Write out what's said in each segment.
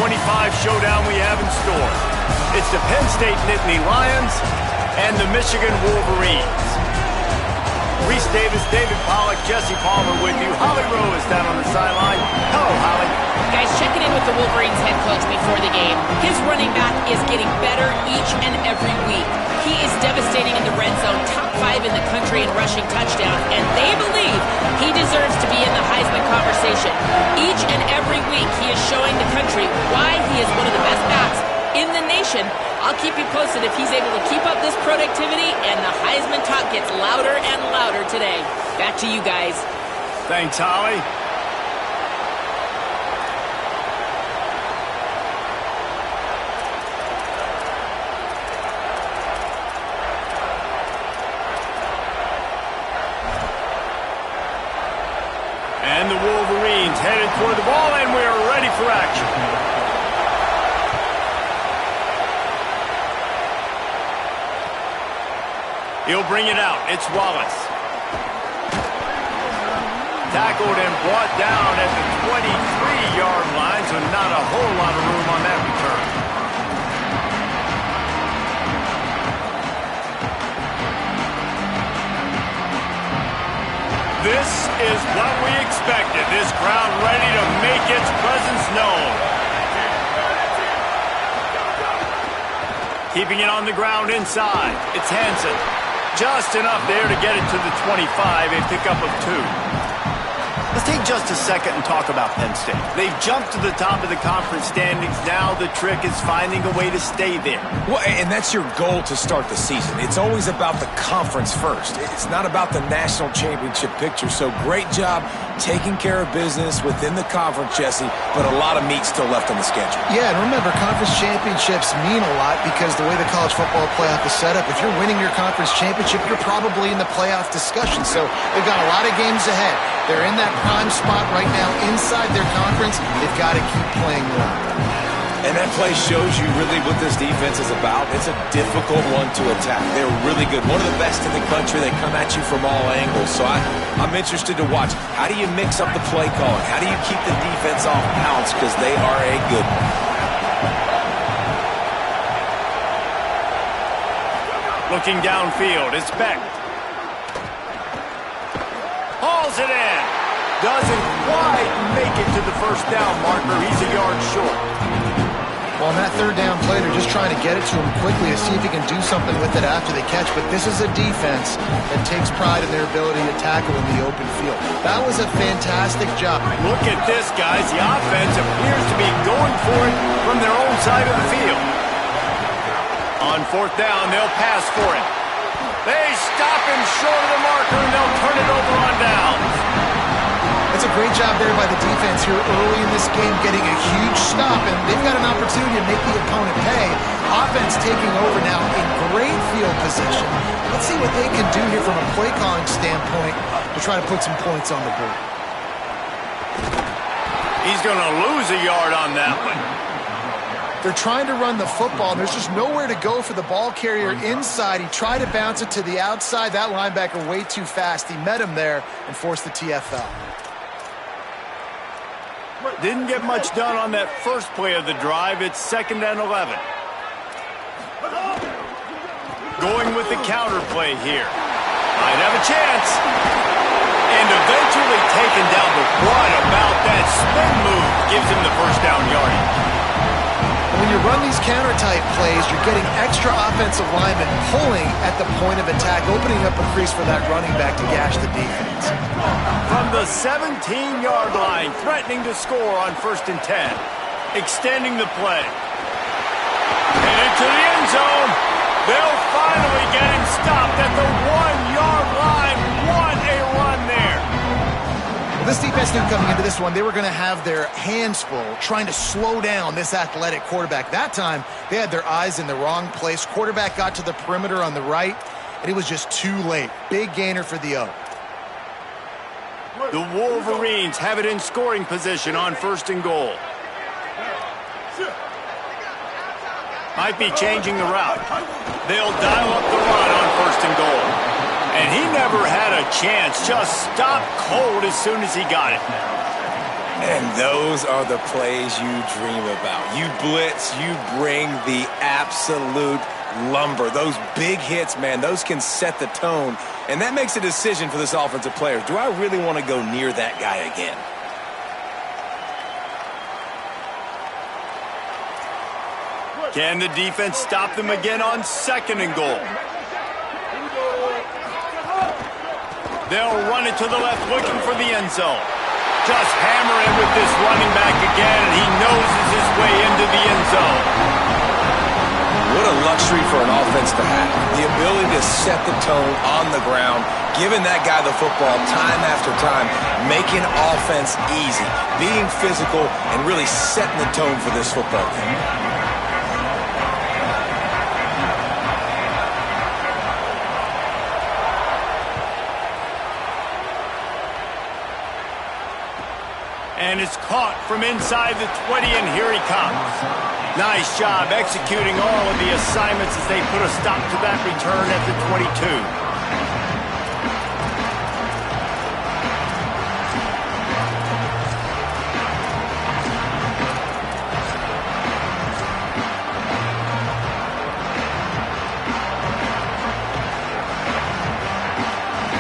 25 showdown we have in store. It's the Penn State Nittany Lions and the Michigan Wolverines. Reese Davis, David Pollack, Jesse Palmer with you. Holly Rowe is down on the sideline. Hello, Holly. Guys, checking in with the Wolverines head coach before the game. His running back is getting better each and every week. He is devastating in the red zone, top 5 in the country in rushing touchdowns, and they believe he deserves to be in the Heisman conversation. Each and every week, he is showing the country why he is one of the best backs in the nation. I'll keep you posted if he's able to keep up this productivity, and the Heisman talk gets louder and louder today. Back to you guys. Thanks, Holly. And the Wolverines headed toward the ball, and we're ready for action. He'll bring it out. It's Wallace. Tackled and brought down at the 23-yard line, so not a whole lot of room on that return. This is what we expected. This crowd ready to make its presence known. Keeping it on the ground inside. It's Hansen. Just enough there to get it to the 25, a pickup of 2. Let's take just a second and talk about Penn State. They've jumped to the top of the conference standings. Now the trick is finding a way to stay there. Well, and that's your goal to start the season. It's always about the conference first. It's not about the national championship picture. So great job taking care of business within the conference, Jesse, but a lot of meat still left on the schedule. Yeah, and remember, conference championships mean a lot because the way the college football playoff is set up, if you're winning your conference championship, you're probably in the playoff discussion. So they've got a lot of games ahead. They're in that prime spot right now inside their conference. They've got to keep playing well. And that play shows you really what this defense is about. It's a difficult one to attack. They're really good. One of the best in the country. They come at you from all angles. So I'm interested to watch. How do you mix up the play calling? How do you keep the defense off balance? Because they are a good one. Looking downfield, it's Beck. Hauls it in. Doesn't quite make it to the first down marker. He's a yard short. Well, on that third down play, they're just trying to get it to him quickly to see if he can do something with it after they catch. But this is a defense that takes pride in their ability to tackle in the open field. That was a fantastic job. Look at this, guys. The offense appears to be going for it from their own side of the field. On fourth down, they'll pass for it. They stop him short of the marker, and they'll turn it over on downs. That's a great job there by the defense here early in this game, getting a huge stop, and they've got an opportunity to make the opponent pay. Offense taking over now in great field position. Let's see what they can do here from a play calling standpoint to try to put some points on the board. He's going to lose a yard on that one. They're trying to run the football, and there's just nowhere to go for the ball carrier inside. He tried to bounce it to the outside. That linebacker way too fast. He met him there and forced the TFL. Didn't get much done on that first play of the drive. It's 2nd and 11. Going with the counter play here. Might have a chance. And eventually taken down, but what about that spin move? Gives him the first down yardage. When you run these counter-type plays, you're getting extra offensive linemen pulling at the point of attack, opening up a crease for that running back to gash the defense. From the 17-yard line, threatening to score on 1st and 10. Extending the play. And into the end zone. They'll finally get him stopped at the 1-yard line. What a run there. This defense knew coming into this one, they were going to have their hands full trying to slow down this athletic quarterback. That time, they had their eyes in the wrong place. Quarterback got to the perimeter on the right, and it was just too late. Big gainer for the O. The Wolverines have it in scoring position on 1st and goal. Might be changing the route. They'll dial up the run on 1st and goal. And he never had a chance. Just stopped cold as soon as he got it. And those are the plays you dream about. You blitz, you bring the absolute lumber. Those big hits, man, those can set the tone. And that makes a decision for this offensive player. Do I really want to go near that guy again? Can the defense stop them again on 2nd and goal? They'll run it to the left, looking for the end zone. Just hammer in with this running back again, and he noses his way into the end zone. What a luxury for an offense to have. The ability to set the tone on the ground, giving that guy the football time after time, making offense easy, being physical, and really setting the tone for this football game. And it's caught from inside the 20, and here he comes. Nice job executing all of the assignments as they put a stop to that return at the 22.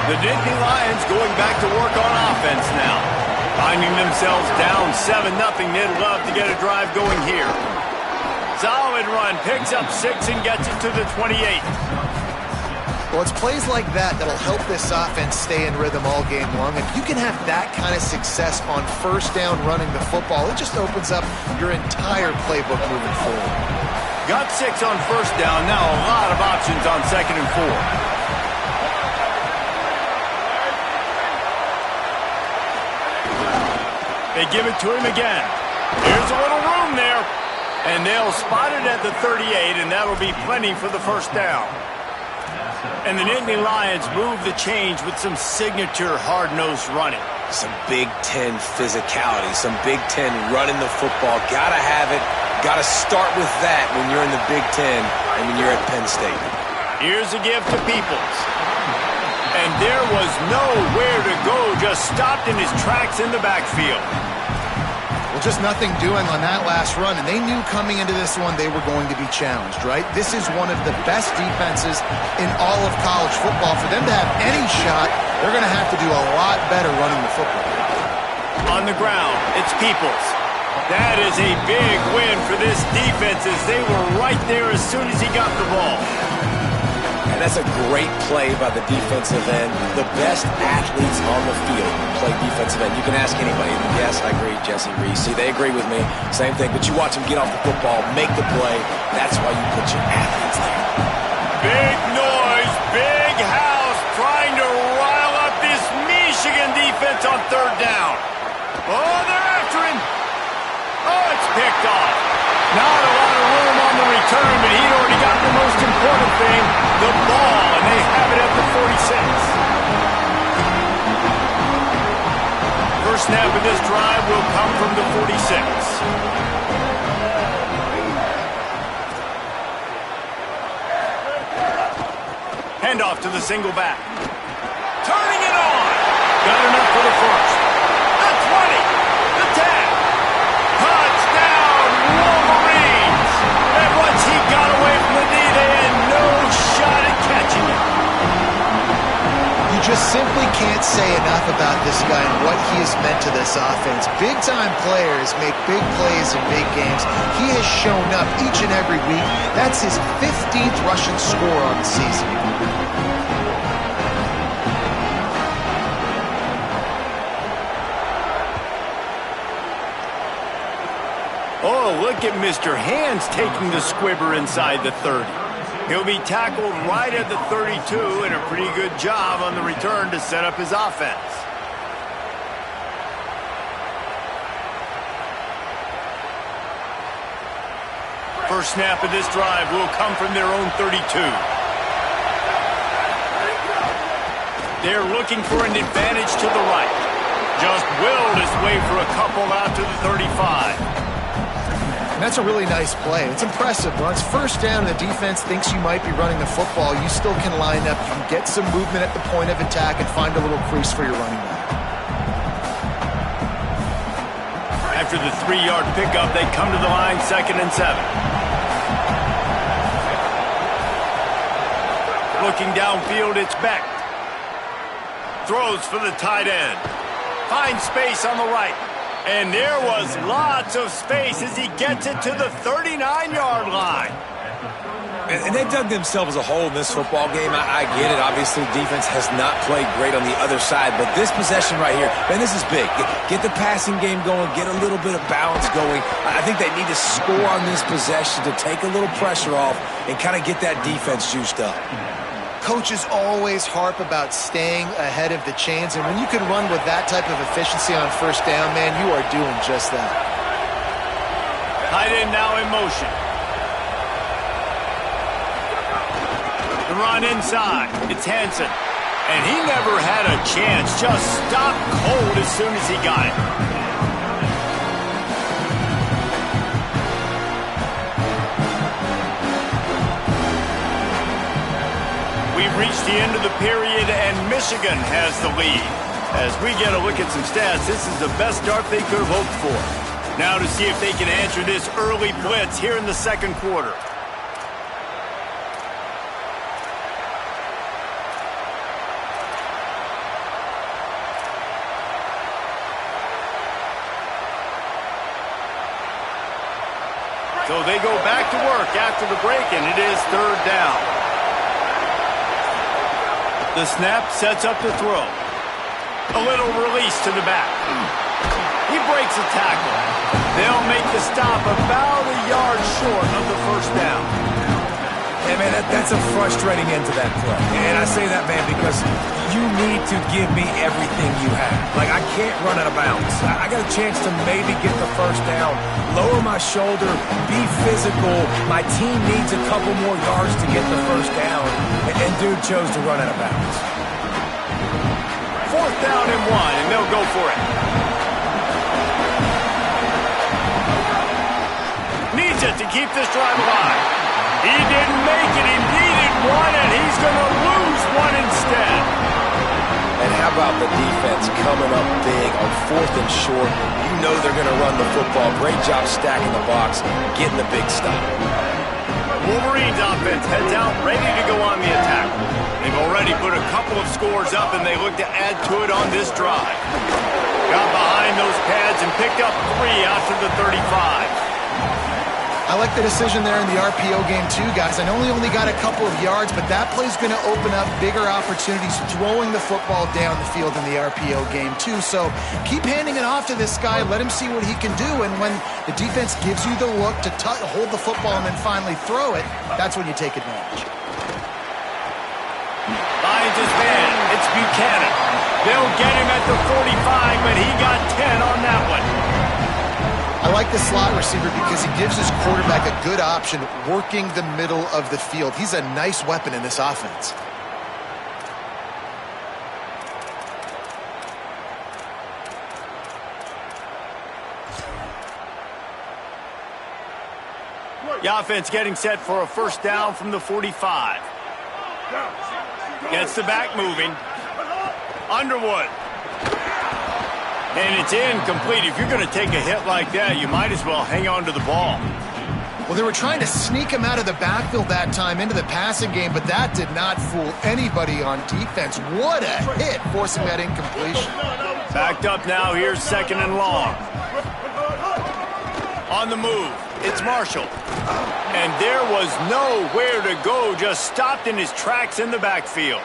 The Nittany Lions going back to work on offense now. Finding themselves down 7-0, they'd love to get a drive going here. Solid run, picks up 6 and gets it to the 28. Well, it's plays like that that'll help this offense stay in rhythm all game long. If you can have that kind of success on 1st down running the football, it just opens up your entire playbook moving forward. Got 6 on 1st down, now a lot of options on 2nd and 4. They give it to him again. Here's a little room there. And they'll spot it at the 38, and that'll be plenty for the 1st down. And the Nittany Lions move the change with some signature hard-nosed running. Some Big Ten physicality, some Big Ten running the football. Gotta have it. Gotta start with that when you're in the Big Ten and when you're at Penn State. Here's a give to Peoples. And there was nowhere to go, just stopped in his tracks in the backfield. Well, just nothing doing on that last run, and they knew coming into this one they were going to be challenged, right? This is one of the best defenses in all of college football. For them to have any shot, they're going to have to do a lot better running the football. On the ground, it's Peoples. That is a big win for this defense as they were right there as soon as he got the ball. And that's a great play by the defensive end. The best athletes on the field play defensive end. You can ask anybody. Yes, I agree, Jesse Reese. See, they agree with me. Same thing. But you watch them get off the football, make the play. That's why you put your athletes there. Big noise, big house, trying to rile up this Michigan defense on 3rd down. Oh, they're after him. Oh, it's picked off. Not a lot of room on the return, but he'd already got the most important thing, the ball, and they have it at the 46. First snap of this drive will come from the 46. Handoff to the single back. Turning it on. Got enough for the first. The 20. The 10. Touchdown, Wolverines! And once he got away from the knee, they had no shot at catching him. You just simply can't say enough about this guy and what he has meant to this offense. Big-time players make big plays in big games. He has shown up each and every week. That's his 15th rushing score on the season. Oh, look at Mr. Hands taking the squibber inside the 30. He'll be tackled right at the 32, and a pretty good job on the return to set up his offense. First snap of this drive will come from their own 32. They're looking for an advantage to the right. Just willed his way for a couple out to the 35. And that's a really nice play. It's impressive. When it's 1st down and the defense thinks you might be running the football, you still can line up. You can get some movement at the point of attack and find a little crease for your running back. After the 3-yard pickup, they come to the line 2nd and 7. Looking downfield, it's Beck. Throws for the tight end. Finds space on the right. And there was lots of space as he gets it to the 39-yard line. And they dug themselves a hole in this football game. I get it. Obviously, defense has not played great on the other side. But this possession right here, man, this is big. Get the passing game going. Get a little bit of balance going. I think they need to score on this possession to take a little pressure off and kind of get that defense juiced up. Coaches always harp about staying ahead of the chains, and when you can run with that type of efficiency on first down, man, you are doing just that. Tight end now in motion. The run inside. It's Hansen. And he never had a chance. Just stopped cold as soon as he got it. We've reached the end of the period, and Michigan has the lead. As we get a look at some stats, this is the best start they could have hoped for. Now to see if they can answer this early blitz here in the second quarter. So they go back to work after the break, and it is 3rd down. The snap sets up the throw. A little release to the back. He breaks a tackle. They'll make the stop about a yard short of the first down. Hey, man, that's a frustrating end to that play. And I say that, man, because you need to give me everything you have. Like, I can't run out of bounds. I got a chance to maybe get the first down, lower my shoulder, be physical. My team needs a couple more yards to get the first down. And dude chose to run out of bounds. 4th down and 1, and they'll go for it. Needs it to keep this drive alive. He didn't make it. He needed one, and he's going to lose one instead. And how about the defense coming up big on 4th and short? You know they're going to run the football. Great job stacking the box, getting the big stop. Wolverines offense heads out, ready to go on the attack. They've already put a couple of scores up, and they look to add to it on this drive. Got behind those pads and picked up 3 after the 35. I like the decision there in the RPO game too, guys. I know he only got a couple of yards, but that play's going to open up bigger opportunities throwing the football down the field in the RPO game too. So keep handing it off to this guy. Let him see what he can do. And when the defense gives you the look to hold the football and then finally throw it, that's when you take advantage. Finds his man. It's Buchanan. They'll get him at the 45, but he got 10 on that one. I like the slot receiver because he gives his quarterback a good option working the middle of the field. He's a nice weapon in this offense. The offense getting set for a first down from the 45. Gets the back moving. Underwood. And it's incomplete. If you're going to take a hit like that, you might as well hang on to the ball. Well, they were trying to sneak him out of the backfield that time into the passing game, but that did not fool anybody on defense. What a hit, forcing that incompletion. Backed up now, here's 2nd and long. On the move, it's Marshall. And there was nowhere to go, just stopped in his tracks in the backfield.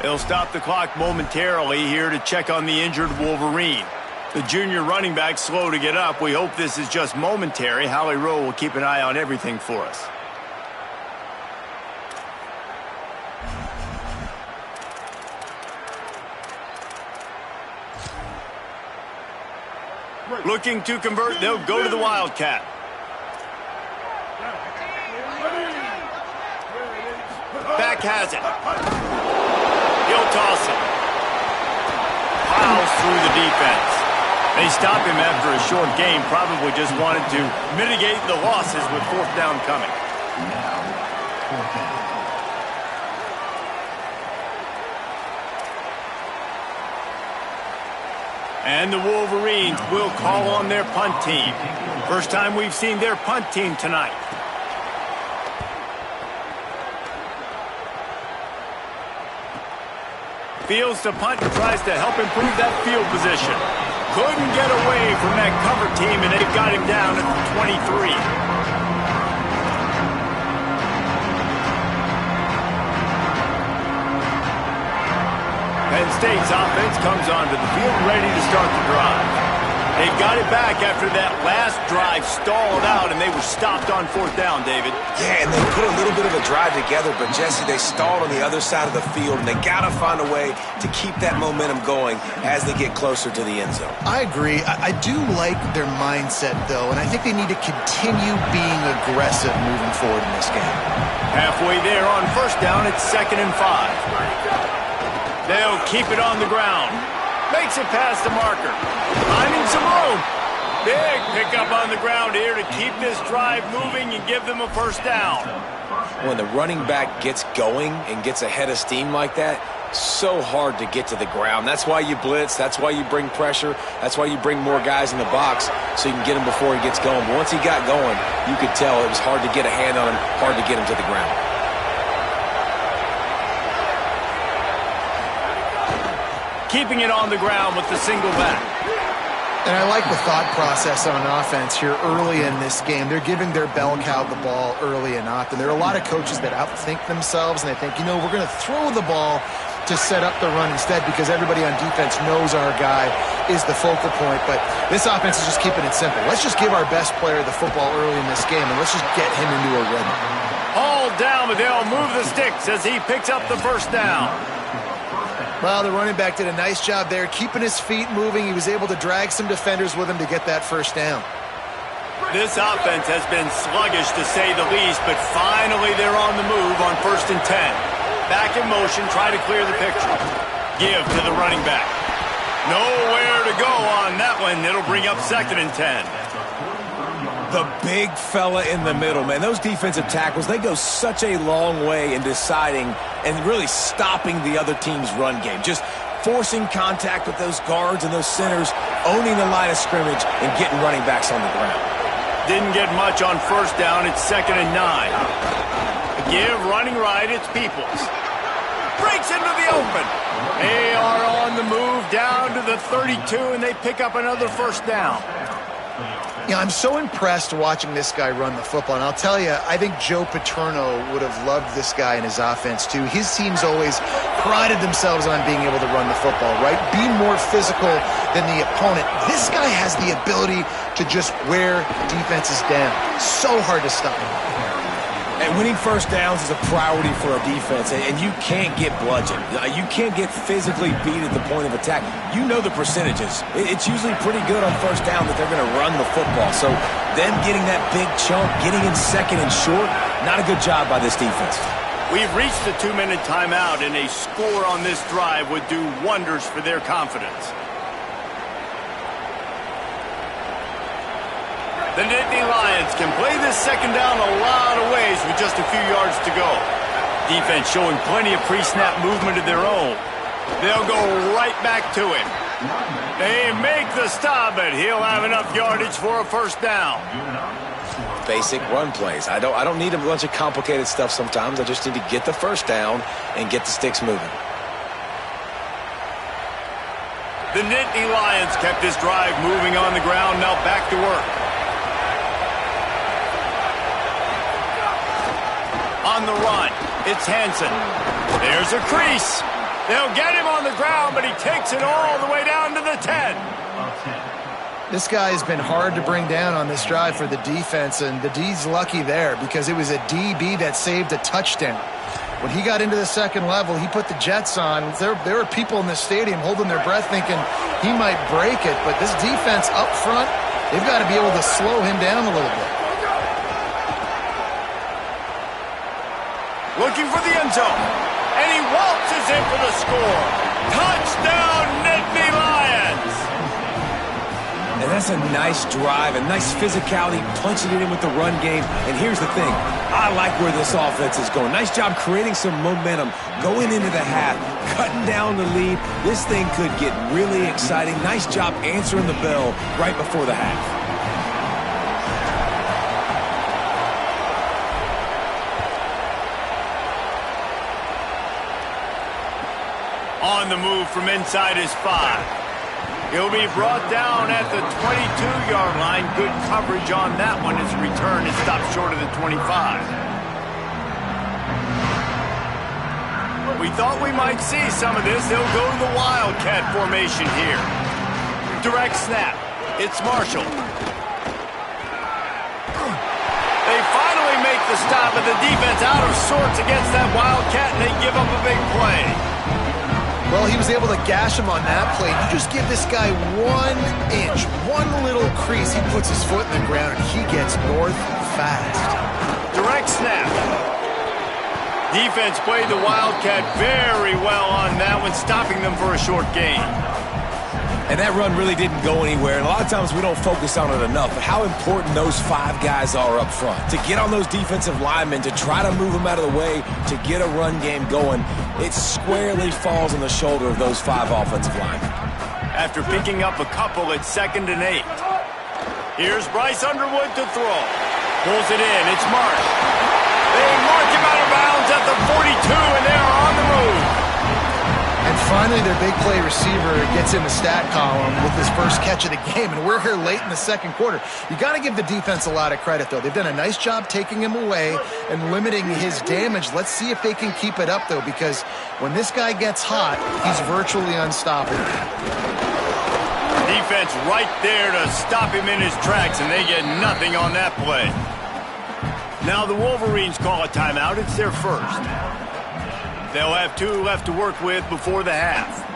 They'll stop the clock momentarily here to check on the injured Wolverine. The junior running back slow to get up. We hope this is just momentary. Howie Rowe will keep an eye on everything for us. Looking to convert, they'll go to the Wildcat. Back has it. He'll toss it. Plows through the defense. They stop him after a short game. Probably just wanted to mitigate the losses with 4th down coming. And the Wolverines will call on their punt team. First time we've seen their punt team tonight. Fields to punt and tries to help improve that field position. Couldn't get away from that cover team, and they've got him down at the 23. Penn State's offense comes onto the field ready to start the drive. They've got it back after that last drive stalled out, and they were stopped on fourth down, David. Yeah, and they put a little bit of a drive together, but, Jesse, they stalled on the other side of the field, and they got to find a way to keep that momentum going as they get closer to the end zone. I agree. I do like their mindset, though, and I think they need to continue being aggressive moving forward in this game. Halfway there on first down, it's 2nd and 5. They'll keep it on the ground. Makes it past the marker. Finding some room. Big pickup on the ground here to keep this drive moving and give them a first down. When the running back gets going and gets ahead of steam like that, so hard to get to the ground. That's why you blitz. That's why you bring pressure. That's why you bring more guys in the box so you can get him before he gets going. But once he got going, you could tell it was hard to get a hand on him, hard to get him to the ground. Keeping it on the ground with the single back. And I like the thought process on offense here early in this game. They're giving their bell cow the ball early and often. There are a lot of coaches that outthink themselves, and they think, you know, we're going to throw the ball to set up the run instead because everybody on defense knows our guy is the focal point. But this offense is just keeping it simple. Let's just give our best player the football early in this game, and let's just get him into a rhythm. All down, but they'll move the sticks as he picks up the first down. Well, the running back did a nice job there, keeping his feet moving. He was able to drag some defenders with him to get that first down. This offense has been sluggish, to say the least, but finally they're on the move on 1st and 10. Back in motion, try to clear the picture. Give to the running back. Nowhere to go on that one. It'll bring up 2nd and 10. The big fella in the middle, man. Those defensive tackles, they go such a long way in deciding and really stopping the other team's run game. Just forcing contact with those guards and those centers, owning the line of scrimmage, and getting running backs on the ground. Didn't get much on first down. It's 2nd and 9. Give running right. It's Peoples. Breaks into the open. They are on the move down to the 32, and they pick up another first down. You know, I'm so impressed watching this guy run the football. And I'll tell you, I think Joe Paterno would have loved this guy in his offense, too. His teams always prided themselves on being able to run the football, right? Be more physical than the opponent. This guy has the ability to just wear defenses down. So hard to stop. And winning first downs is a priority for a defense, and you can't get bludgeoned. You can't get physically beat at the point of attack. You know the percentages. It's usually pretty good on first down that they're going to run the football. So them getting that big chunk, getting in 2nd and short, not a good job by this defense. We've reached the 2-minute timeout, and a score on this drive would do wonders for their confidence. The Nittany Lions can play this second down a lot of ways with just a few yards to go. Defense showing plenty of pre-snap movement of their own. They'll go right back to him. They make the stop, but he'll have enough yardage for a first down. Basic run plays. I don't need a bunch of complicated stuff sometimes. I just need to get the first down and get the sticks moving. The Nittany Lions kept this drive moving on the ground. Now back to work. On the run, it's Hansen. There's a crease. They'll get him on the ground, but he takes it all the way down to the 10. This guy has been hard to bring down on this drive for the defense, and the D's lucky there because it was a DB that saved a touchdown. When he got into the second level, he put the Jets on. There were people in the stadium holding their breath thinking he might break it, but this defense up front, they've got to be able to slow him down a little bit. Looking for the end zone, and he waltzes in for the score. Touchdown, Nittany Lions! And That's a nice drive, a nice physicality, punching it in with the run game. And here's the thing, I like where this offense is going. Nice job creating some momentum, going into the half, cutting down the lead. This thing could get really exciting. Nice job answering the bell right before the half. On the move from inside his 5. He'll be brought down at the 22-yard line. Good coverage on that one. His return is stopped short of the 25. We thought we might see some of this. They'll go to the Wildcat formation here. Direct snap. It's Marshall. They finally make the stop, and the defense out of sorts against that Wildcat, and they give up a big play. Well, he was able to gash him on that play. You just give this guy 1 inch, one little crease, he puts his foot in the ground, and he gets north fast. Direct snap. Defense played the Wildcat very well on that one, stopping them for a short gain. And that run really didn't go anywhere. And a lot of times we don't focus on it enough, but how important those 5 guys are up front. To get on those defensive linemen, to try to move them out of the way, to get a run game going, it squarely falls on the shoulder of those 5 offensive linemen. After picking up a couple at 2nd and 8. Here's Bryce Underwood to throw. Pulls it in. It's Marsh. They mark him out of bounds at the 42, and they're on the move. And finally, their big play receiver gets in the stat column with his first catch of the game, and we're here late in the second quarter. You got to give the defense a lot of credit, though. They've done a nice job taking him away and limiting his damage. Let's see if they can keep it up, though, because when this guy gets hot, he's virtually unstoppable. Defense right there to stop him in his tracks, and they get nothing on that play. Now the Wolverines call a timeout. It's their first. They'll have 2 left to work with before the half.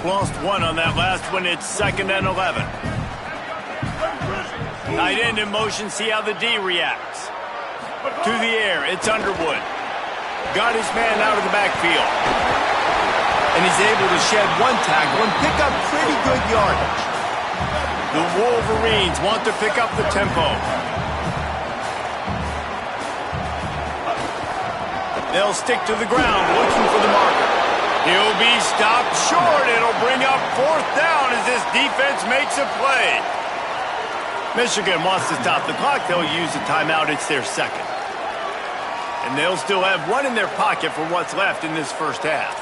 Lost 1 on that last one. It's 2nd and 11. Tight end in motion. See how the D reacts. To the air. It's Underwood. Got his man out of the backfield. And he's able to shed 1 tackle and pick up pretty good yardage. The Wolverines want to pick up the tempo. They'll stick to the ground looking for the marker. He'll be stopped short. It'll bring up 4th down as this defense makes a play. Michigan wants to stop the clock. They'll use a timeout. It's their 2nd. And they'll still have 1 in their pocket for what's left in this first half.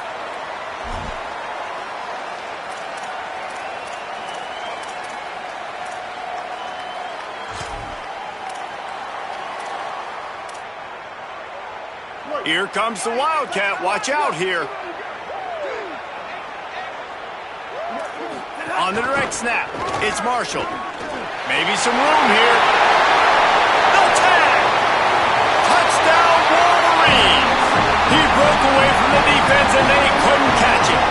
Here comes the Wildcat. Watch out here. On the direct snap, it's Marshall. Maybe some room here. No tag. Touchdown, Wolverines. He broke away from the defense and they couldn't catch him.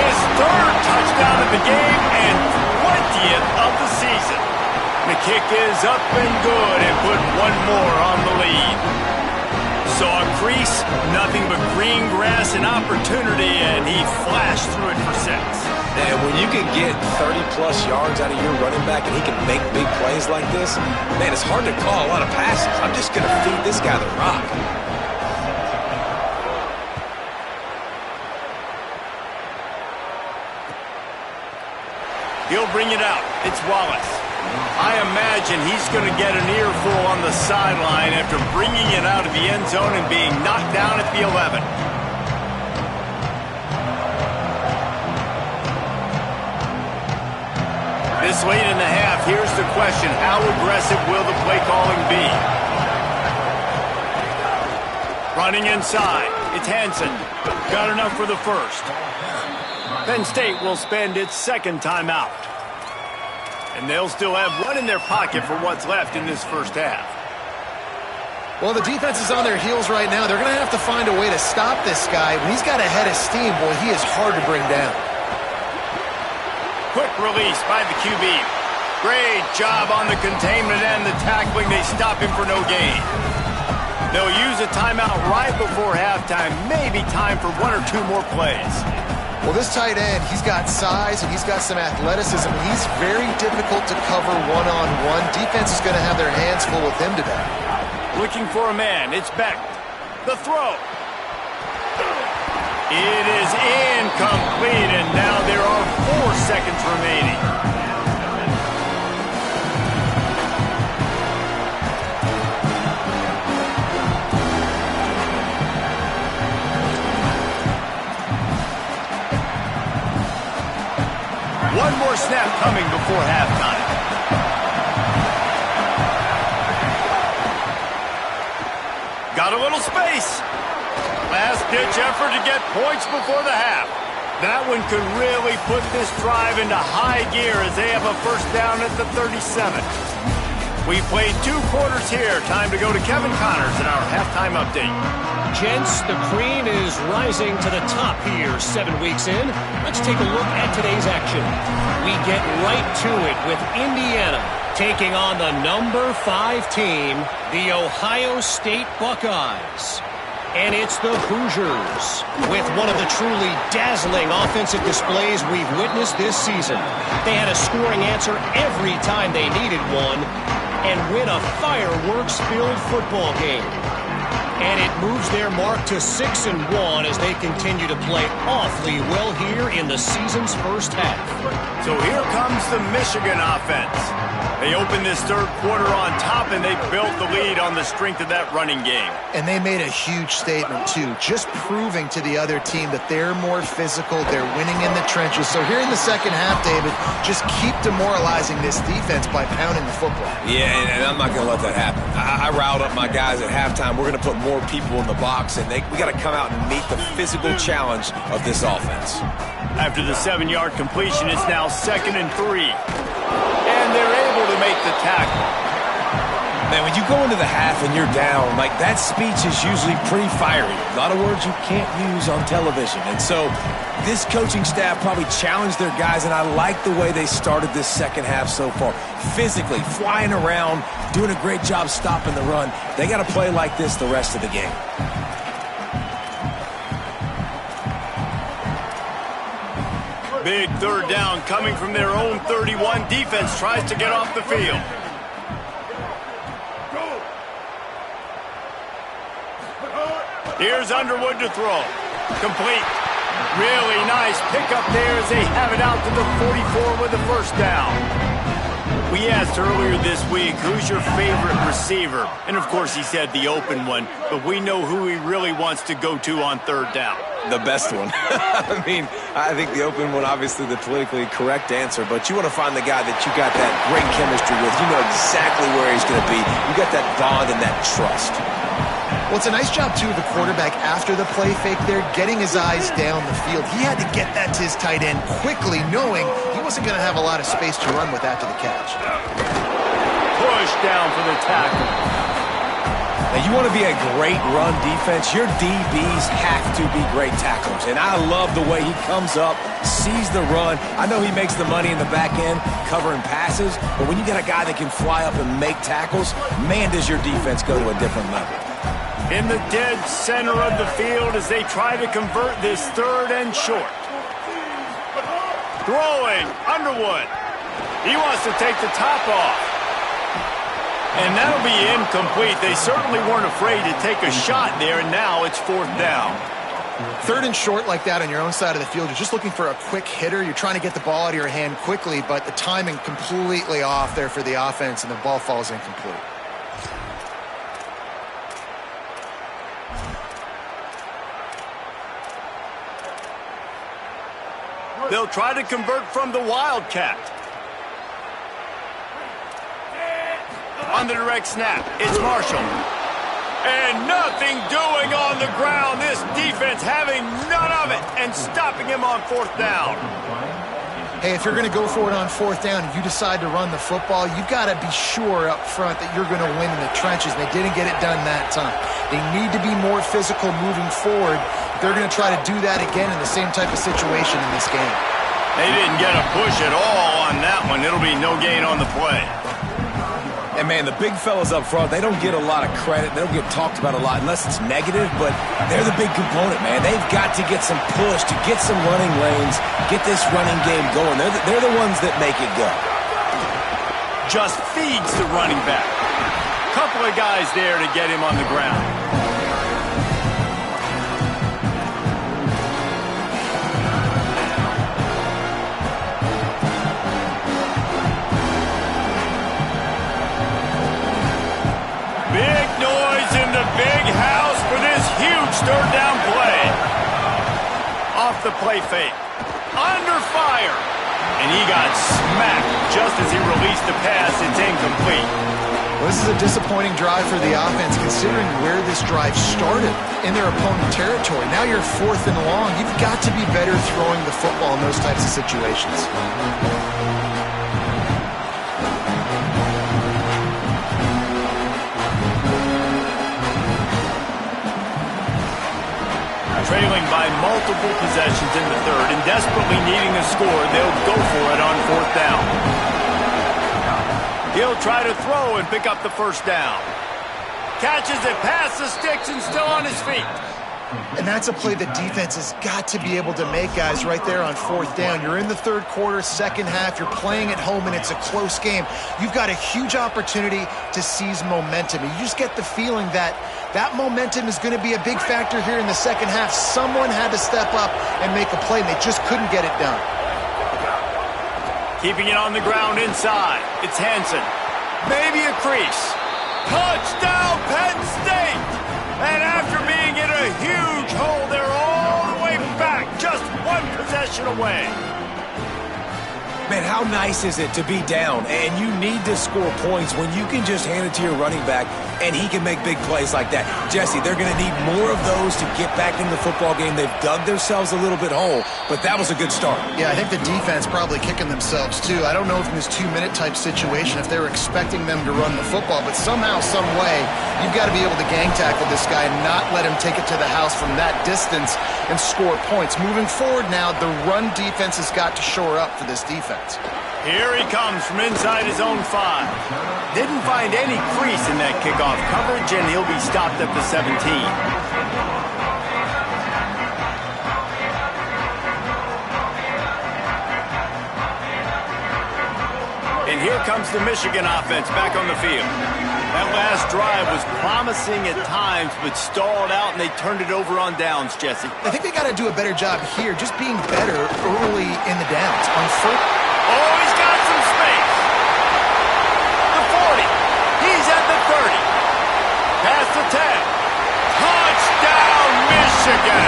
His 3rd touchdown of the game and 20th of the season. The kick is up and good and put 1 more on the lead. Saw a crease, nothing but green grass and opportunity, and he flashed through it for 6. And when you can get 30-plus yards out of your running back and he can make big plays like this, man, it's hard to call a lot of passes. I'm just going to feed this guy the rock. He'll bring it out. It's Wallace. I imagine he's going to get an earful on the sideline after bringing it out of the end zone and being knocked down at the 11. This late in the half, here's the question. How aggressive will the play calling be? Running inside. It's Hansen. Got enough for the first. Penn State will spend its 2nd timeout. And they'll still have 1 in their pocket for what's left in this first half. Well, the defense is on their heels right now. They're going to have to find a way to stop this guy. When he's got a head of steam, boy, he is hard to bring down. Quick release by the QB. Great job on the containment and the tackling. They stop him for no gain. They'll use a timeout right before halftime. Maybe time for 1 or 2 more plays. Well, this tight end, he's got size and he's got some athleticism. And he's very difficult to cover one-on-one. Defense is going to have their hands full with him today. Looking for a man. It's Beck. The throw. It is incomplete, and now there are 4 seconds remaining. One more snap coming before halftime. Got a little space. Last-ditch effort to get points before the half. That one could really put this drive into high gear as they have a first down at the 37. We played 2 quarters here. Time to go to Kevin Connors in our halftime update. Gents, the cream is rising to the top here 7 weeks in. Let's take a look at today's action. We get right to it with Indiana taking on the number 5 team, the Ohio State Buckeyes. And it's the Hoosiers with one of the truly dazzling offensive displays we've witnessed this season. They had a scoring answer every time they needed one and win a fireworks-filled football game. And it moves their mark to 6-1 as they continue to play awfully well here in the season's first half. So here comes the Michigan offense. They opened this third quarter on top, and they built the lead on the strength of that running game. And they made a huge statement, too, just proving to the other team that they're more physical, they're winning in the trenches. So here in the second half, David, just keep demoralizing this defense by pounding the football. Yeah, and I'm not going to let that happen. I riled up my guys at halftime. We're going to put more people in the box, and we got to come out and meet the physical challenge of this offense. After the 7-yard completion, it's now 2nd and 3. And they're able to make the tackle. Man, when you go into the half and you're down, like, that speech is usually pretty fiery. A lot of words you can't use on television. And so this coaching staff probably challenged their guys, and I like the way they started this second half so far. Physically, flying around, doing a great job stopping the run. They got to play like this the rest of the game. Big third down coming from their own 31. Defense tries to get off the field. Here's Underwood to throw. Complete. Really nice pickup there as they have it out to the 44 with the first down. We asked earlier this week, who's your favorite receiver? And, of course, he said the open one, but we know who he really wants to go to on third down. The best one. I mean, I think the open one, obviously the politically correct answer, but you want to find the guy that you got that great chemistry with. You know exactly where he's going to be. You got that bond and that trust. Well, it's a nice job, too, of the quarterback after the play fake there, getting his eyes down the field. He had to get that to his tight end quickly, knowing he wasn't going to have a lot of space to run with after the catch. Push down for the tackle. Now, you want to be a great run defense, your DBs have to be great tacklers. And I love the way he comes up, sees the run. I know he makes the money in the back end covering passes, but when you got a guy that can fly up and make tackles, man, does your defense go to a different level. In the dead center of the field as they try to convert this third and short. Throwing, Underwood. He wants to take the top off. And that'll be incomplete. They certainly weren't afraid to take a shot there, and now it's 4th down. Third and short like that on your own side of the field, you're just looking for a quick hitter. You're trying to get the ball out of your hand quickly, but the timing completely off there for the offense, and the ball falls incomplete. They'll try to convert from the Wildcat. On the direct snap, it's Marshall. And nothing doing on the ground. This defense having none of it and stopping him on 4th down. Hey, if you're going to go for it on 4th down and you decide to run the football, you've got to be sure up front that you're going to win in the trenches. They didn't get it done that time. They need to be more physical moving forward. They're going to try to do that again in the same type of situation in this game. They didn't get a push at all on that one. It'll be no gain on the play. And, man, the big fellas up front, they don't get a lot of credit. They don't get talked about a lot unless it's negative, but they're the big component, man. They've got to get some push, to get some running lanes, get this running game going. They're the ones that make it go. Just feeds the running back. Couple of guys there to get him on the ground. Big noise in the big house for this huge third down play. Off the play fake. Under fire. And he got smacked just as he released the pass. It's incomplete. Well, this is a disappointing drive for the offense considering where this drive started in their opponent territory. Now you're 4th and long. You've got to be better throwing the football in those types of situations. Trailing by multiple possessions in the third and desperately needing a score, they'll go for it on 4th down. He'll try to throw and pick up the first down. Catches it past the sticks and still on his feet. And that's a play the defense has got to be able to make, guys, right there on 4th down. You're in the third quarter, second half. You're playing at home, and it's a close game. You've got a huge opportunity to seize momentum. You just get the feeling that that momentum is going to be a big factor here in the second half. Someone had to step up and make a play, and they just couldn't get it done. Keeping it on the ground inside. It's Hansen. Maybe a crease. Touchdown, Penn State! And after being in a huge hole, they're all the way back, just one possession away. Man, how nice is it to be down and you need to score points when you can just hand it to your running back and he can make big plays like that? Jesse, they're going to need more of those to get back in the football game. They've dug themselves a little bit hole, but that was a good start. Yeah, I think the defense probably kicking themselves too. I don't know if in this 2-minute type situation if they were expecting them to run the football, but somehow, some way, you've got to be able to gang tackle this guy and not let him take it to the house from that distance and score points. Moving forward now, the run defense has got to shore up for this defense. Here he comes from inside his own 5. Didn't find any crease in that kickoff coverage, and he'll be stopped at the 17. And here comes the Michigan offense back on the field. That last drive was promising at times, but stalled out, and they turned it over on downs, Jesse. I think they got to do a better job here, just being better early in the downs. On first. Oh, he's got some space. The 40. He's at the 30. Past the 10. Touchdown, Michigan.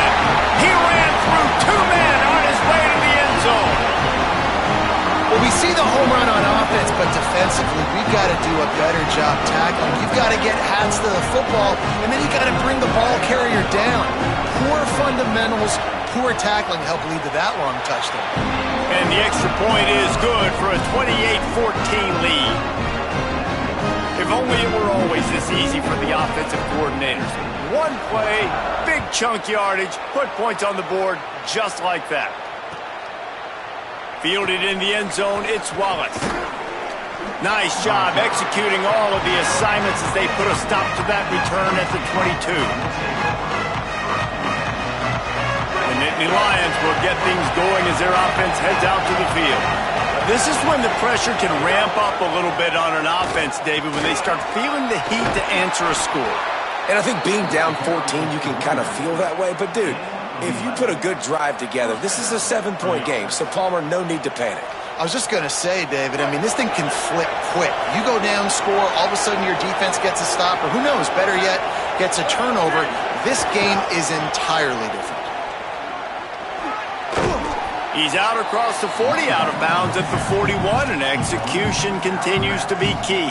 He ran through 2 men on his way to the end zone. Well, we see the home run on offense, but defensively, we've got to do a better job tackling. You've got to get hats to the football, and then you got to bring the ball carrier down. Poor fundamentals, poor tackling helped lead to that long touchdown. And the extra point is good for a 28-14 lead. If only it were always this easy for the offensive coordinators. One play, big chunk yardage, put points on the board just like that. Fielded in the end zone, it's Wallace. Nice job executing all of the assignments as they put a stop to that return at the 22. The Nittany Lions will get things going as their offense heads out to the field. This is when the pressure can ramp up a little bit on an offense, David, when they start feeling the heat to answer a score. And I think being down 14, you can kind of feel that way. But, dude, if you put a good drive together, this is a 7-point game. So, Palmer, no need to panic. I was just going to say, David, I mean, this thing can flip quick. You go down, score, all of a sudden your defense gets a stop, or who knows, better yet, gets a turnover. This game is entirely different. He's out across the 40, out of bounds at the 41, and execution continues to be key.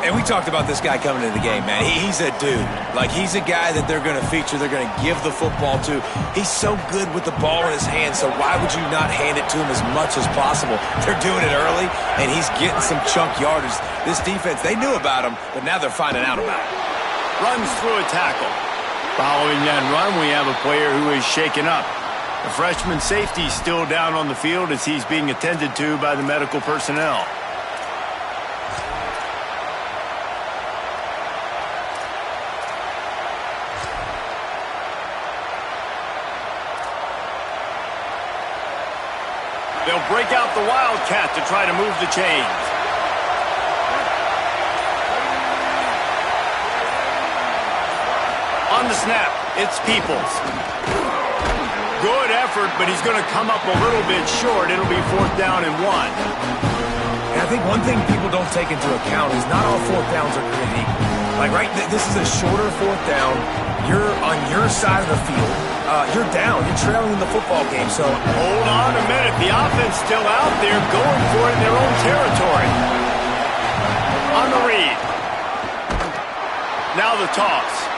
And we talked about this guy coming into the game, man. He's a dude. Like, he's a guy that they're going to feature, they're going to give the football to. He's so good with the ball in his hand, so why would you not hand it to him as much as possible? They're doing it early, and he's getting some chunk yardage. This defense, they knew about him, but now they're finding out about it. Runs through a tackle. Following that run, we have a player who is shaken up. The freshman safety still down on the field as he's being attended to by the medical personnel. They'll break out the Wildcat to try to move the chains. On the snap, it's Peoples. Good effort, but he's going to come up a little bit short. It'll be 4th down and 1. And I think one thing people don't take into account is not all 4th downs are created equal. Like, right, this is a shorter 4th down. You're on your side of the field. You're down. You're trailing in the football game. So hold on a minute. The offense still out there going for it in their own territory. On the read. Now the toss.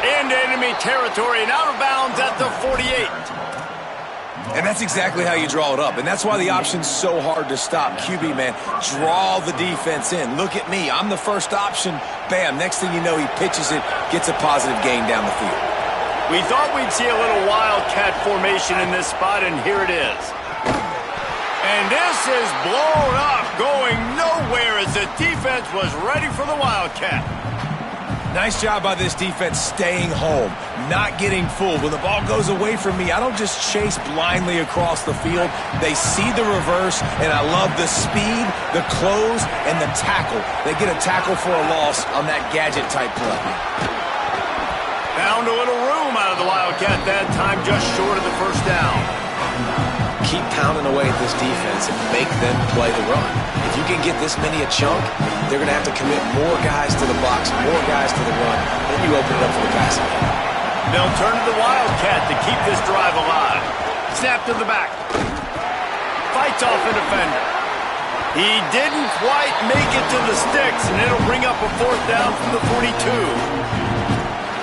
Into enemy territory and out of bounds at the 48. And that's exactly how you draw it up. And that's why the option's so hard to stop. QB, man, draw the defense in. Look at me. I'm the first option. Bam. Next thing you know, he pitches it, gets a positive gain down the field. We thought we'd see a little Wildcat formation in this spot, and here it is. And this is blown up, going nowhere as the defense was ready for the Wildcat. Nice job by this defense staying home, not getting fooled. When the ball goes away from me, I don't just chase blindly across the field. They see the reverse, and I love the speed, the close, and the tackle. They get a tackle for a loss on that gadget-type play. Found a little room out of the Wildcat that time, just short of the 1st down. Keep pounding away at this defense and make them play the run. If you can get this many a chunk, they're going to have to commit more guys to the box, more guys to the run, then you open it up for the passing game. They'll turn to the Wildcat to keep this drive alive. Snap to the back. Fights off a defender. He didn't quite make it to the sticks, and it'll bring up a 4th down from the 42.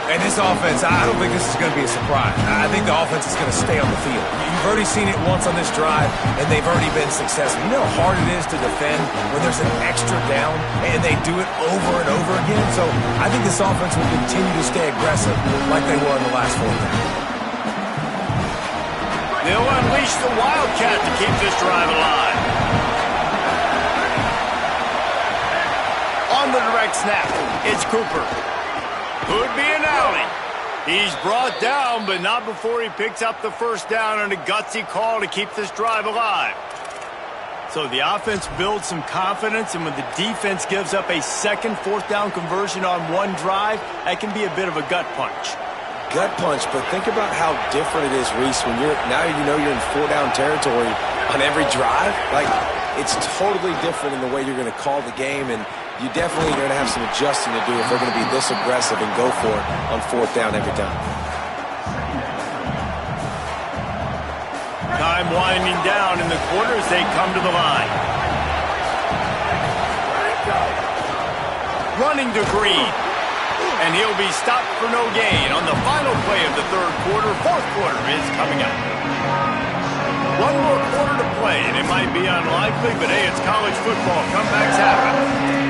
And this offense, I don't think this is going to be a surprise. I think the offense is going to stay on the field. You've already seen it once on this drive, and they've already been successful. You know how hard it is to defend when there's an extra down, and they do it over and over again. So I think this offense will continue to stay aggressive like they were in the last 4th down. They'll unleash the Wildcat to keep this drive alive. On the direct snap, it's Cooper. Could be an alley. He's brought down, but not before he picks up the 1st down on a gutsy call to keep this drive alive. So the offense builds some confidence, and when the defense gives up a second 4th down conversion on one drive, that can be a bit of a gut punch. Gut punch, but think about how different it is, Reese, when you're you're in 4-down territory on every drive. Like, it's totally different in the way you're going to call the game, and you definitely are going to have some adjusting to do if they're going to be this aggressive and go for it on 4th down every time. Time winding down in the quarter as they come to the line. Running to Green. And he'll be stopped for no gain on the final play of the 3rd quarter. 4th quarter is coming up. One more quarter to play, and it might be unlikely, but hey, it's college football. Comebacks happen.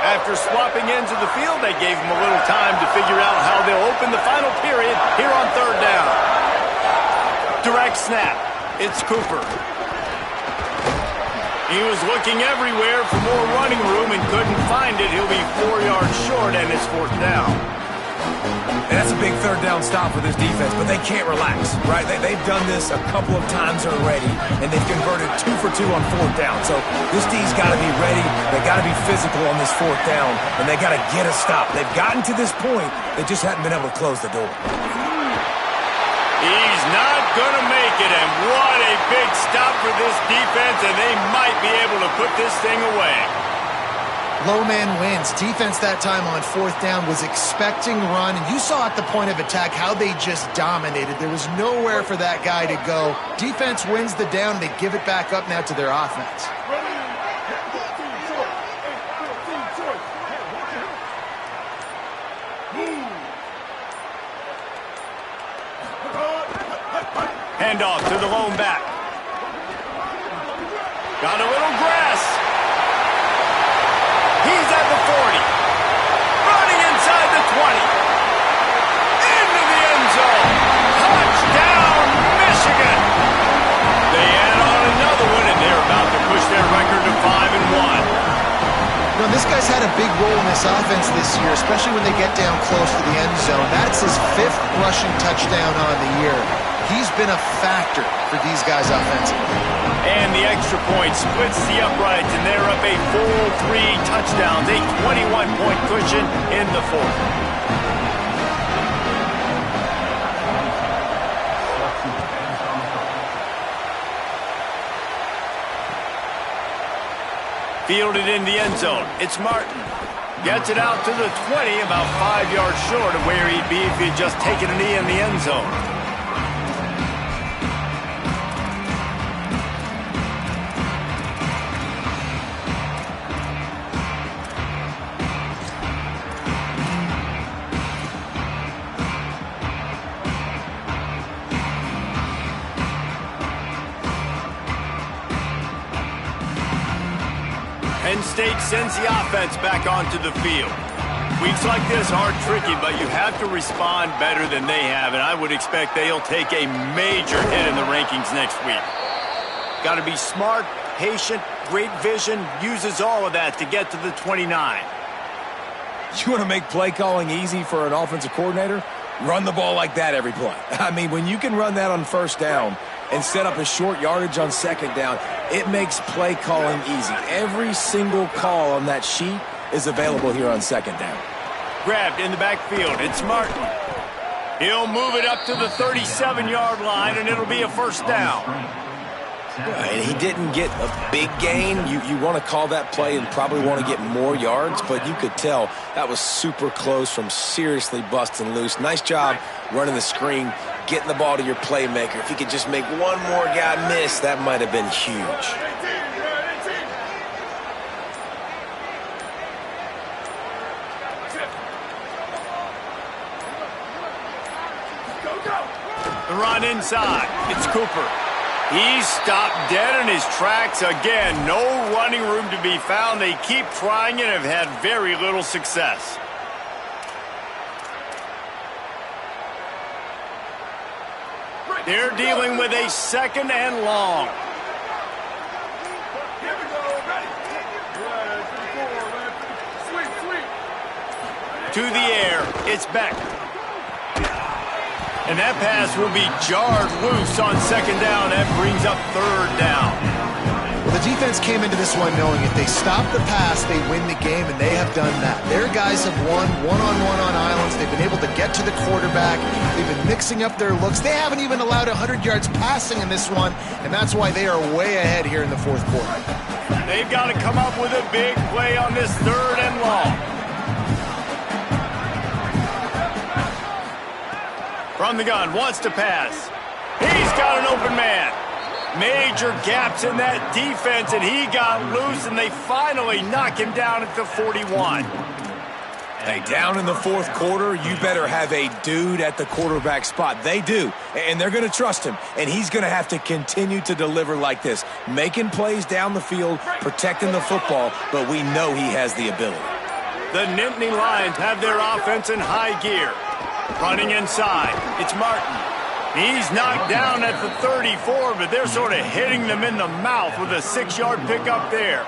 After swapping ends of the field, they gave him a little time to figure out how they'll open the final period here on 3rd down. Direct snap. It's Cooper. He was looking everywhere for more running room and couldn't find it. He'll be 4 yards short, and it's 4th down. And that's a big 3rd down stop for this defense, but they can't relax, right? They've done this a couple of times already, and they've converted 2 for 2 on 4th down. So this D's got to be ready. They got to be physical on this 4th down, and they got to get a stop. They've gotten to this point. They just haven't been able to close the door. He's not going to make it, and what a big stop for this defense, and they might be able to put this thing away. Low man wins. Defense that time on 4th down was expecting run, and you saw at the point of attack how they just dominated. There was nowhere for that guy to go. Defense wins the down. They give it back up now to their offense. Handoff to the lone back. Got a little grass. He's at the 40. Running inside the 20. Into the end zone. Touchdown, guy's had a big role in this offense this year, especially when they get down close to the end zone. That's his 5th rushing touchdown on the year. He's been a factor for these guys offensively. And the extra point splits the uprights, and they're up a full 3 touchdowns, a 21-point cushion in the 4th. Fielded in the end zone. It's Martin. Gets it out to the 20, about 5 yards short of where he'd be if he'd just taken a knee in the end zone. Penn State sends the offense back onto the field. Weeks like this are tricky, but you have to respond better than they have, and I would expect they'll take a major hit in the rankings next week. Got to be smart, patient, great vision, uses all of that to get to the 29. You want to make play calling easy for an offensive coordinator? Run the ball like that every play. I mean, when you can run that on first down and set up a short yardage on second down, it makes play calling easy. Every single call on that sheet is available here on second down. Grabbed in the backfield. It's Martin. He'll move it up to the 37-yard line, and it'll be a first down. And he didn't get a big gain. You want to call that play and probably want to get more yards, but you could tell that was super close from seriously busting loose. Nice job running the screen, getting the ball to your playmaker. If he could just make one more guy miss, that might have been huge. The run inside. It's Cooper. He's stopped dead in his tracks again. No running room to be found. They keep trying and have had very little success. They're dealing with a second and long. To the air. It's Beck. And that pass will be jarred loose on second down. That brings up third down. Well, the defense came into this one knowing if they stop the pass, they win the game, and they have done that. Their guys have won one-on-one on islands. They've been able to get to the quarterback. They've been mixing up their looks. They haven't even allowed 100 yards passing in this one, and that's why they are way ahead here in the fourth quarter. They've got to come up with a big play on this third and long. From the gun, wants to pass. He's got an open man. Major gaps in that defense, and he got loose, and they finally knock him down at the 41. Hey, down in the fourth quarter, you better have a dude at the quarterback spot. They do, and they're going to trust him, and he's going to have to continue to deliver like this, making plays down the field, protecting the football, but we know he has the ability. The Nittany Lions have their offense in high gear. Running inside, it's Martin. He's knocked down at the 34, but they're sort of hitting them in the mouth with a 6-yard pickup there.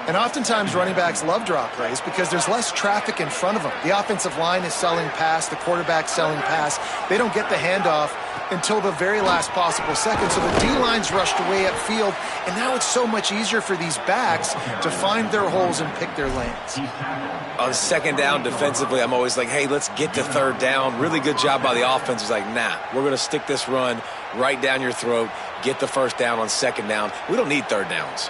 And oftentimes running backs love drop plays because there's less traffic in front of them. The offensive line is selling pass, the quarterback's selling pass. They don't get the handoff until the very last possible second. So the D-line's rushed away upfield, and now it's so much easier for these backs to find their holes and pick their lanes. On second down defensively, I'm always like, hey, let's get to third down. Really good job by the offense. It's like, nah, we're going to stick this run right down your throat, get the first down on second down. We don't need third downs.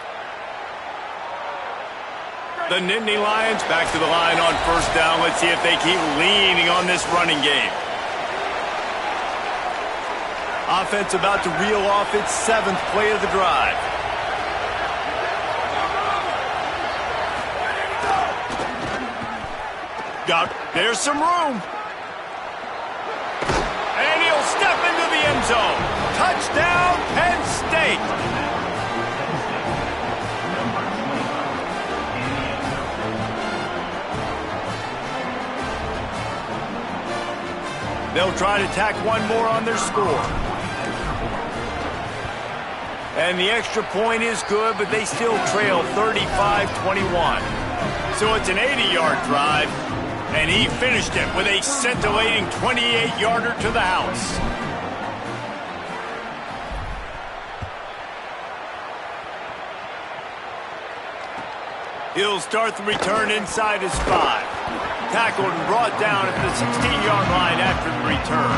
The Nittany Lions back to the line on first down. Let's see if they keep leaning on this running game. Offense about to reel off its 7th play of the drive. There's some room. And he'll step into the end zone. Touchdown, Penn State. They'll try to tack one more on their score. And the extra point is good, but they still trail 35-21. So it's an 80-yard drive, and he finished it with a scintillating 28-yarder to the house. He'll start the return inside his 5. Tackled and brought down at the 16-yard line after the return.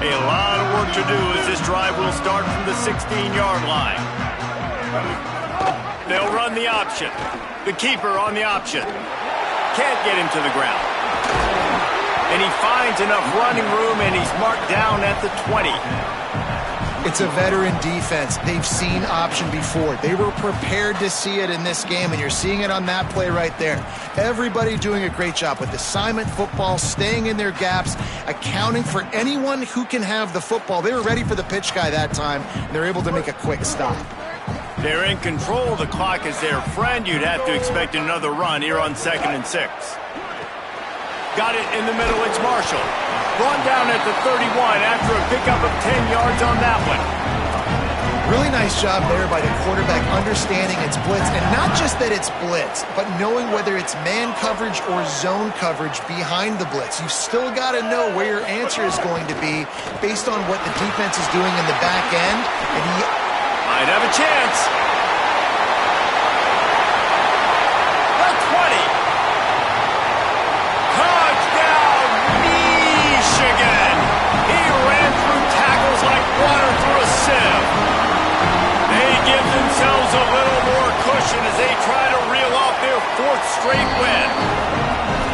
A lot of work to do as this drive will start from the 16-yard line. They'll run the option. The keeper on the option. Can't get him to the ground. And he finds enough running room, and he's marked down at the 20. It's a veteran defense. They've seen option before. They were prepared to see it in this game, and you're seeing it on that play right there. Everybody doing a great job with assignment football, staying in their gaps, accounting for anyone who can have the football. They were ready for the pitch guy that time, and they're able to make a quick stop. They're in control. The clock is their friend. You'd have to expect another run here on 2nd and 6. Got it in the middle. It's Marshall. Brought down at the 31 after a pickup of 10 yards on that one. Really nice job there by the quarterback understanding it's blitz, and not just that it's blitz, but knowing whether it's man coverage or zone coverage behind the blitz. You've still got to know where your answer is going to be based on what the defense is doing in the back end, and he might have a chance. The 20. Touchdown, Michigan. He ran through tackles like water through a sieve. They give themselves a little more cushion as they try to reel off their 4th straight win.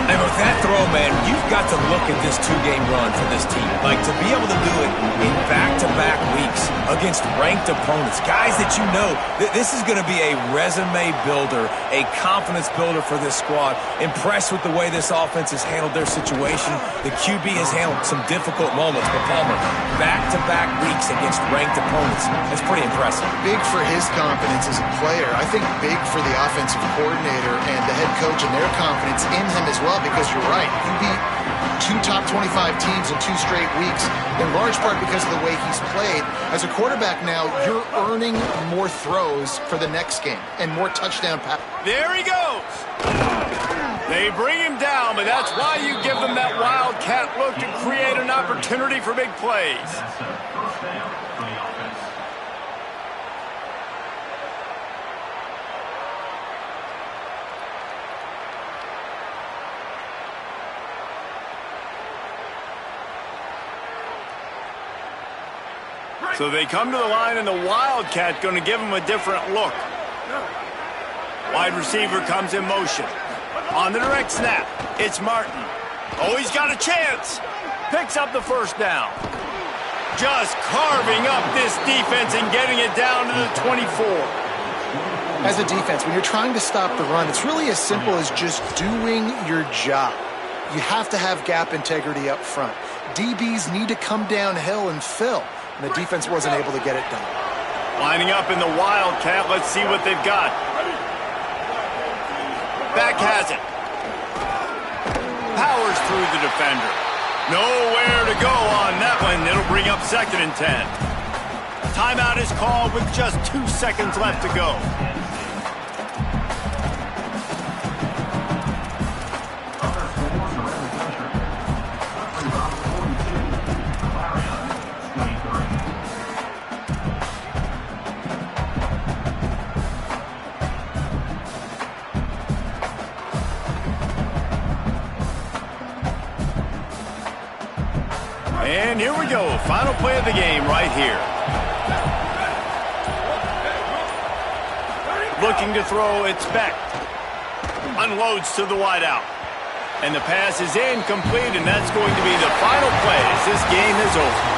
And with that throw, man, you've got to look at this 2-game run for this team. Like, to be able to do it in back-to-back weeks against ranked opponents, guys that you know, this is going to be a resume builder, a confidence builder for this squad. Impressed with the way this offense has handled their situation. The QB has handled some difficult moments, but Palmer, back-to-back weeks against ranked opponents. That's pretty impressive. Big for his confidence as a player. I think big for the offensive coordinator and the head coach and their confidence in him as well, because you're right. You beat 2 top 25 teams in 2 straight weeks, in large part because of the way he's played. As a quarterback now, you're earning more throws for the next game and more touchdown passes. There he goes. They bring him down, but that's why you give them that wildcat look to create an opportunity for big plays. So they come to the line, and the wildcat going to give them a different look. Wide receiver comes in motion. On the direct snap, it's Martin. Oh, he's got a chance. Picks up the 1st down. Just carving up this defense and getting it down to the 24. As a defense, when you're trying to stop the run, it's really as simple as just doing your job. You have to have gap integrity up front. DBs need to come downhill and fill. And the defense wasn't able to get it done. Lining up in the wildcat. Let's see what they've got. Back has it. Powers through the defender. Nowhere to go on that one. It'll bring up 2nd and 10. Timeout is called with just 2 seconds left to go. And here we go. Final play of the game right here. Looking to throw, it's Beck. Unloads to the wideout. And the pass is incomplete, and that's going to be the final play as this game is over.